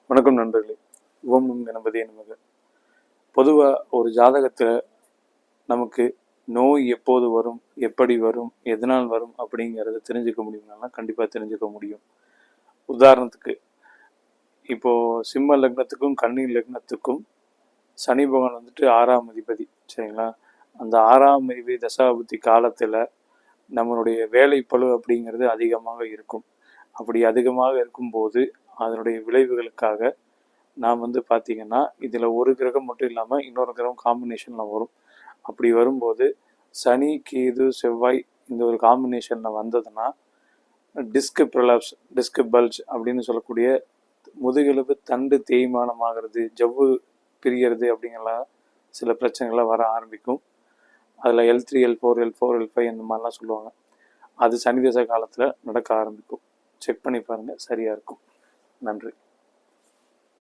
வணக்கம் நண்பர்களே. ஓம் கணபதியே நமக. பொதுவாக ஒரு ஜாதகத்தில் நமக்கு நோய் எப்போது வரும், எப்படி வரும், எதனால் வரும் அப்படிங்கிறத தெரிஞ்சுக்க முடியும்னா கண்டிப்பாக தெரிஞ்சுக்க முடியும். உதாரணத்துக்கு இப்போது சிம்ம லக்னத்துக்கும் கன்னி லக்னத்துக்கும் சனி பகவான் வந்துட்டு 6ஆம் அதிபதி, சரிங்களா? அந்த 6ஆம் அதிபதி தசாபுத்தி காலத்தில் நம்மளுடைய வேலை பளு அப்படிங்கிறது அதிகமாக இருக்கும். அப்படி அதிகமாக இருக்கும்போது அதனுடைய விளைவுகளுக்காக நான் பார்த்தீங்கன்னா இதில் ஒரு கிரகம் மட்டும் இல்லாமல் இன்னொரு கிரகம் காம்பினேஷனில் வரும். அப்படி வரும்போது சனி கேது செவ்வாய் இந்த ஒரு காம்பினேஷனில் வந்ததுன்னா டிஸ்க் ப்ரொலாப்ஸ், டிஸ்க் பல்ஜ் அப்படின்னு சொல்லக்கூடிய முதுகெலும்பு தண்டு தேய்மானமாகிறது, ஜவ்வு பிரியறது அப்படிங்கலாம் சில பிரச்சனைகள்லாம் வர ஆரம்பிக்கும். அதில் L3 L4 L4 L5 இந்த மாதிரிலாம் சொல்லுவாங்க. அது சனி தசை காலத்தில் நடக்க ஆரம்பிக்கும். செக் பண்ணி பாருங்கள், சரியாக இருக்கும். நன்றி.